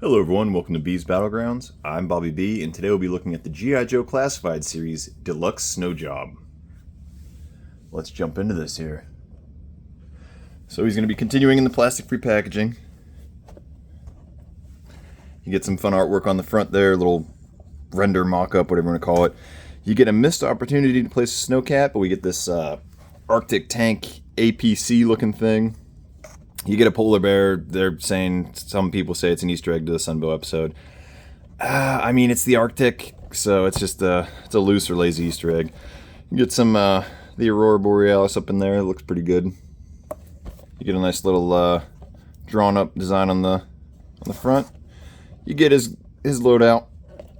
Hello everyone, welcome to B's Battlegrounds. I'm Bobby B, and today we'll be looking at the GIJoe Classified Series Deluxe Snow Job. Let's jump into this here. So he's going to be continuing in the plastic-free packaging. You get some fun artwork on the front there, a little render mock-up, whatever you want to call it. You get a missed opportunity to place a snow cap, but we get this Arctic tank APC looking thing. You get a polar bear. They're saying, some people say it's an Easter egg to the Sunbow episode. I mean, it's the Arctic, so it's just it's a loose or lazy Easter egg. You get some the Aurora Borealis up in there. It looks pretty good. You get a nice little drawn up design on the front. You get his loadout.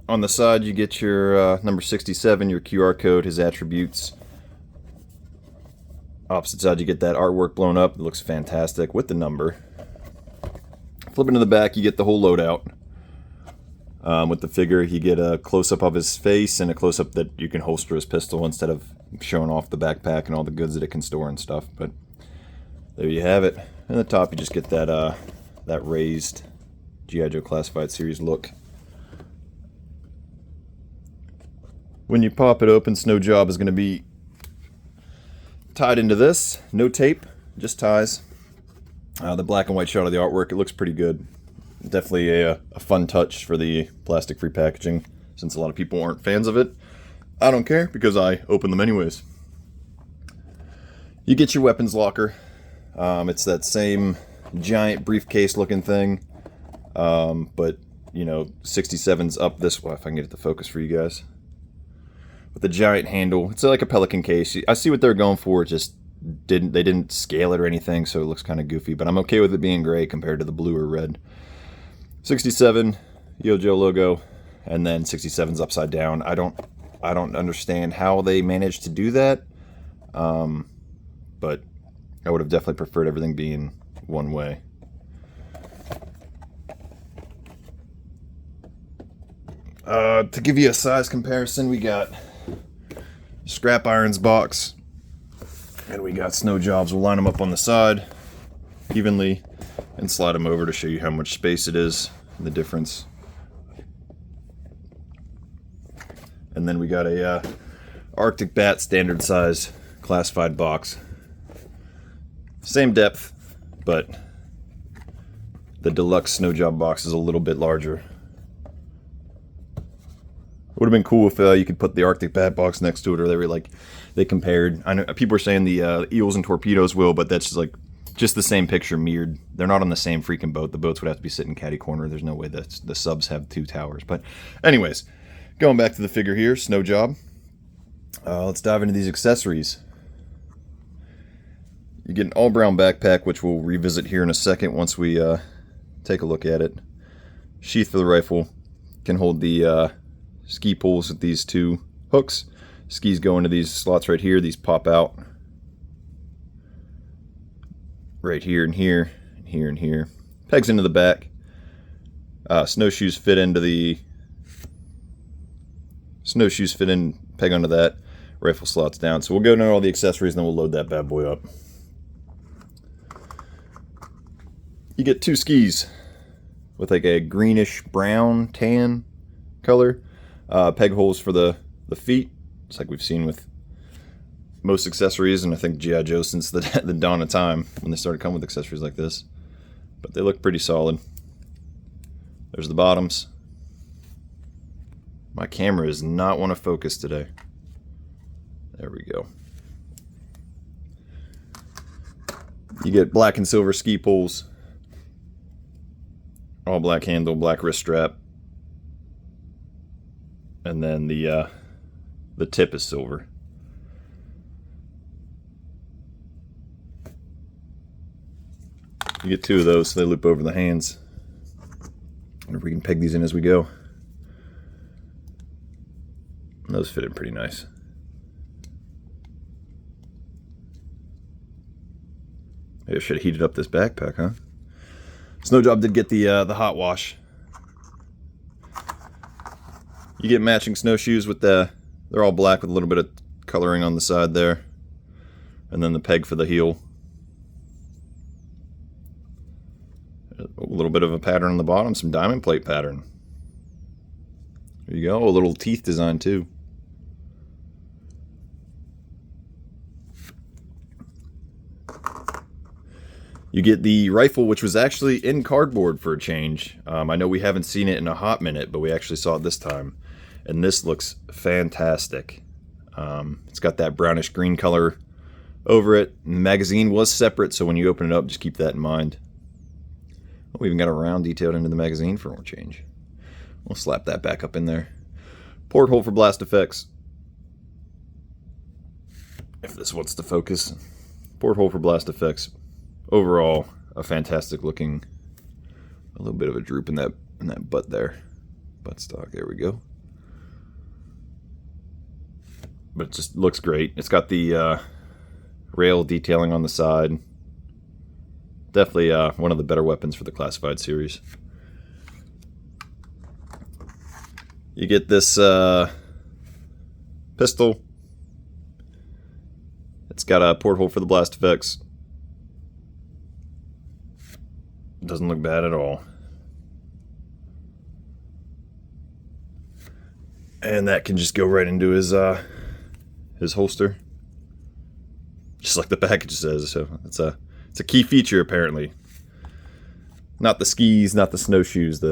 On the side, you get your number 67, your QR code, his attributes. Opposite side, you get that artwork blown up. It looks fantastic with the number. Flipping to the back, you get the whole loadout. With the figure, you get a close-up of his face and a close-up that you can holster his pistol instead of showing off the backpack and all the goods that it can store and stuff. But there you have it. And the top, you just get that that raised GIJoe Classified Series look. When you pop it open, Snow Job is going to be tied into this. No tape, just ties. The black and white shot of the artwork, it looks pretty good. Definitely a fun touch for the plastic-free packaging, since a lot of people aren't fans of it. I don't care, because I open them anyways. You get your weapons locker. It's that same giant briefcase looking thing, but, you know, 67's up this way, if I can get it to focus for you guys. With the giant handle. It's like a Pelican case. I see what they're going for. Just they didn't scale it or anything, so it looks kind of goofy. But I'm okay with it being gray compared to the blue or red. 67, GIJoe logo, and then 67's upside down. I don't understand how they managed to do that. But I would have definitely preferred everything being one way. To give you a size comparison, we got Scrap Irons box, and we got Snow Jobs. We'll line them up on the side evenly and slide them over to show you how much space it is and the difference. And then we got a Arctic Bat standard size classified box. Same depth, but the Deluxe Snow Job box is a little bit larger. It would have been cool if you could put the Arctic Bat box next to it, or they compared. I know people are saying the Eels and Torpedoes will, but that's just the same picture mirrored. They're not on the same freaking boat. The boats would have to be sitting catty corner. There's no way that the subs have two towers. But anyways, going back to the figure here, Snow Job. Let's dive into these accessories. You get an all brown backpack, which we'll revisit here in a second once we take a look at it. Sheath for the rifle. Can hold the ski poles with these two hooks. Skis go into these slots right here. These pop out right here and here and here and here. Pegs into the back. Snowshoes fit into the peg onto that. Rifle slots down. So we'll go into all the accessories and then we'll load that bad boy up. You get two skis with like a greenish brown tan color. Peg holes for the feet, just like we've seen with most accessories, and I think GIJoe since the dawn of time when they started coming with accessories like this. But they look pretty solid. There's the bottoms. My camera does not want to focus today. There we go. You get black and silver ski poles. All black handle, black wrist strap. And then the tip is silver. You get two of those, so they loop over the hands. I wonder if we can peg these in as we go. And those fit in pretty nice. Maybe I should have heated up this backpack, huh? Snow Job did get the hot wash. You get matching snowshoes with they're all black with a little bit of coloring on the side there. And then the peg for the heel. A little bit of a pattern on the bottom, some diamond plate pattern. There you go, a little teeth design too. You get the rifle, which was actually in cardboard for a change. I know we haven't seen it in a hot minute, but we actually saw it this time. And this looks fantastic. It's got that brownish green color over it. The magazine was separate, so when you open it up, just keep that in mind. Oh, we even got a round detailed into the magazine for a change. We'll slap that back up in there. Porthole for blast effects. If this wants to focus. Porthole for blast effects. Overall, a fantastic looking, a little bit of a droop in that butt there. Buttstock, there we go. But it just looks great. It's got the rail detailing on the side. Definitely one of the better weapons for the Classified series. You get this pistol. It's got a porthole for the blast effects. Doesn't look bad at all. And that can just go right into his holster. Just like the package says. So it's a key feature apparently. Not the skis, not the snowshoes,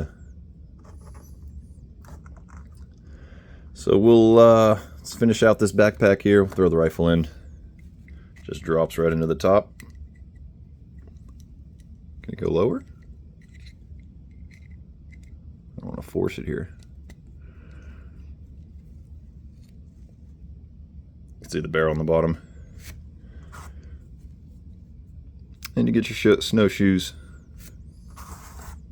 So we'll let's finish out this backpack here. We'll throw the rifle in. Just drops right into the top. Can it go lower? I don't want to force it here. You can see the barrel on the bottom. And you get your snowshoes.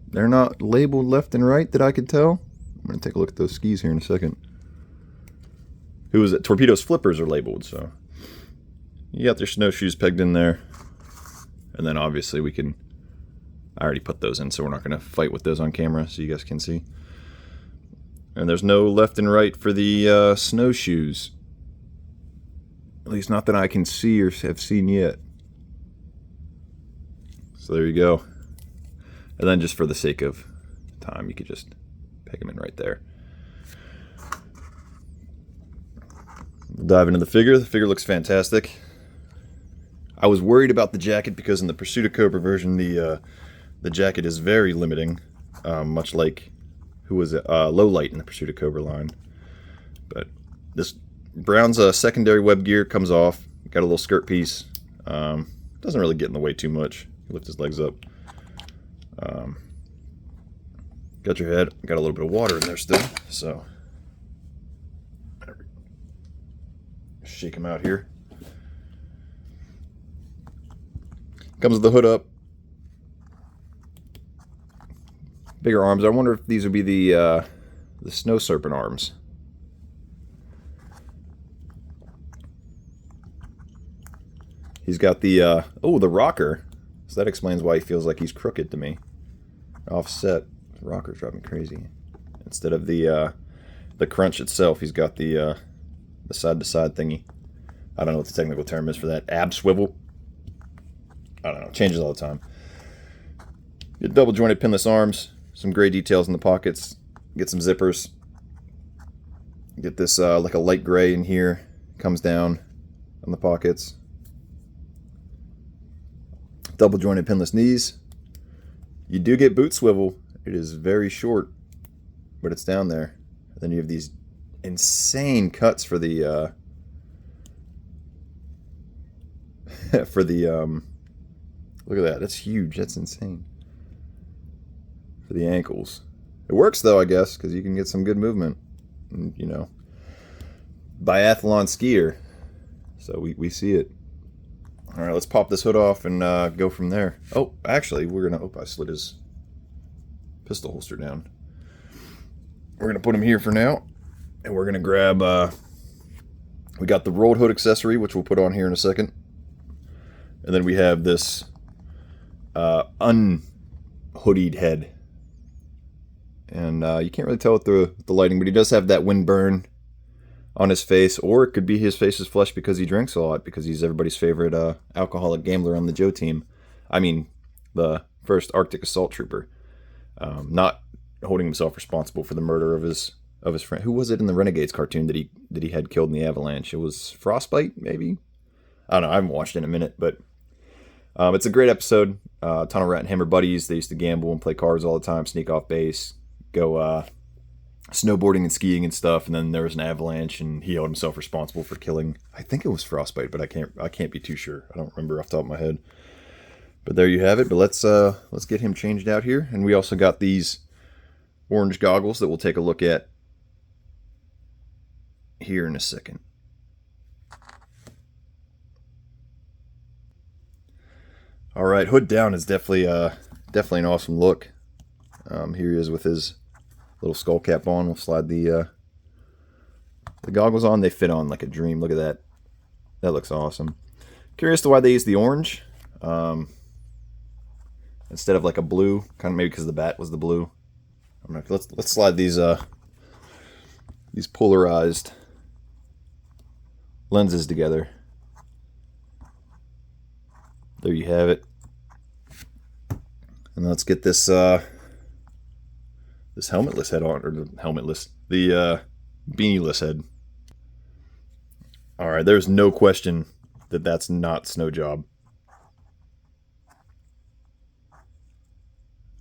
They're not labeled left and right that I could tell. I'm going to take a look at those skis here in a second. Who is it? Torpedo's flippers are labeled, so you got your snowshoes pegged in there. And then obviously we can, I already put those in, so we're not going to fight with those on camera so you guys can see. And there's no left and right for the snowshoes. At least not that I can see or have seen yet. So there you go. And then just for the sake of time, you could just peg them in right there. We'll dive into the figure. The figure looks fantastic. I was worried about the jacket because in the Pursuit of Cobra version, the jacket is very limiting, much like who was it? Low Light in the Pursuit of Cobra line. But this Brown's secondary web gear comes off. Got a little skirt piece. Doesn't really get in the way too much. Lift his legs up. Got your head. Got a little bit of water in there still, so shake him out here. Comes with the hood up. Bigger arms. I wonder if these would be the snow serpent arms. He's got the the rocker. So that explains why he feels like he's crooked to me. Offset. The rocker's driving me crazy. Instead of the crunch itself, he's got the side-to-side thingy. I don't know what the technical term is for that. Ab swivel. I don't know. Changes all the time. Get double jointed pinless arms. Some gray details in the pockets. Get some zippers. Get this like a light gray in here. Comes down on the pockets. Double jointed pinless knees. You do get boot swivel. It is very short, but it's down there. And then you have these insane cuts for the look at that. That's huge. That's insane. For the ankles. It works though, I guess, because you can get some good movement. And, you know, biathlon skier. So we see it. All right, let's pop this hood off and go from there. Oh, actually, we're gonna. Oh, I slid his pistol holster down. We're gonna put him here for now, and we're gonna grab. We got the rolled hood accessory, which we'll put on here in a second, and then we have this unhoodied head, and you can't really tell with the lighting, but he does have that wind burn on his face, or it could be his face is flushed because he drinks a lot, because he's everybody's favorite alcoholic gambler on the Joe team. I mean, for first Arctic assault trooper, not holding himself responsible for the murder of his friend. Who was it in the Renegades cartoon that he had killed in the avalanche? It was Frostbite, maybe. I don't know. I haven't watched it in a minute, but it's a great episode. A ton of Rat and Hammer buddies. They used to gamble and play cards all the time, sneak off base, go snowboarding and skiing and stuff. And then there was an avalanche, and he held himself responsible for killing. I think it was Frostbite, but I can't be too sure. I don't remember off the top of my head. But there you have it. But let's get him changed out here, and we also got these orange goggles that we'll take a look at here in a second. All right, hood down is definitely an awesome look. Here he is with his little skull cap on. We'll slide the goggles on. They fit on like a dream. Look at that. That looks awesome. Curious to why they use the orange instead of like a blue. Kind of maybe because the bat was the blue. Let's slide these polarized lenses together. There you have it. And let's get this this helmetless head on, or the beanie-less head. All right, there's no question that that's not Snow Job.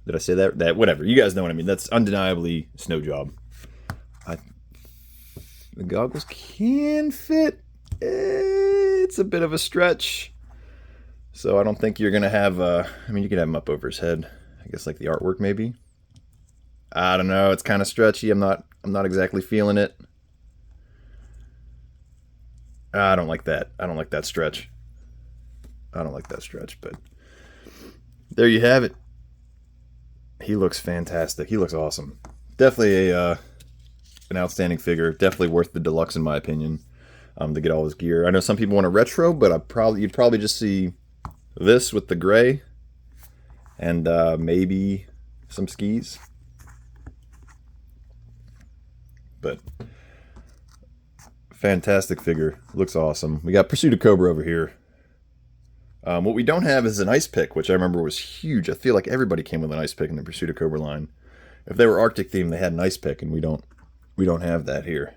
Did I say that? Whatever. You guys know what I mean. That's undeniably Snow Job. The goggles can fit. It's a bit of a stretch. So I don't think you're going to have, I mean, you could have him up over his head. I guess like the artwork maybe. I don't know. It's kind of stretchy. I'm not exactly feeling it. I don't like that. I don't like that stretch. But there you have it. He looks fantastic. He looks awesome. Definitely an outstanding figure. Definitely worth the deluxe in my opinion. To get all his gear. I know some people want a retro, but you'd probably just see this with the gray and maybe some skis. But fantastic figure. Looks awesome. We got Pursuit of Cobra over here. What we don't have is an ice pick, which I remember was huge. I feel like everybody came with an ice pick in the Pursuit of Cobra line. If they were Arctic themed, they had an ice pick, and we don't have that here.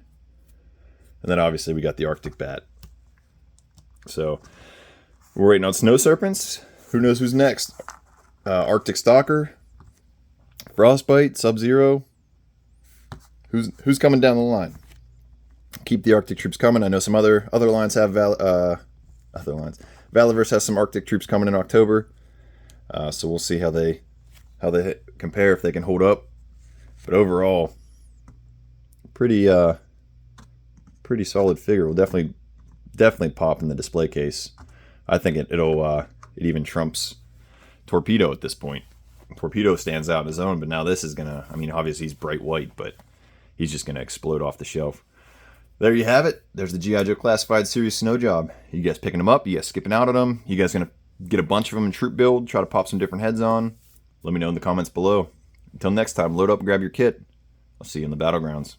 And then obviously we got the Arctic bat. So we're waiting on Snow Serpents. Who knows who's next? Arctic Stalker, Frostbite, Sub-Zero. Who's coming down the line? Keep the Arctic troops coming. I know some other lines have other lines. Valaverse has some Arctic troops coming in October. So we'll see how they compare, if they can hold up. But overall, pretty solid figure. Will definitely pop in the display case. I think it even trumps Torpedo at this point. Torpedo stands out on his own, but now this is gonna, I mean, obviously he's bright white, but he's just gonna explode off the shelf. There you have it. There's the GIJoe Classified Series Snow Job. You guys picking them up? You guys skipping out on them? You guys gonna get a bunch of them in troop build? Try to pop some different heads on? Let me know in the comments below. Until next time, load up and grab your kit. I'll see you in the battlegrounds.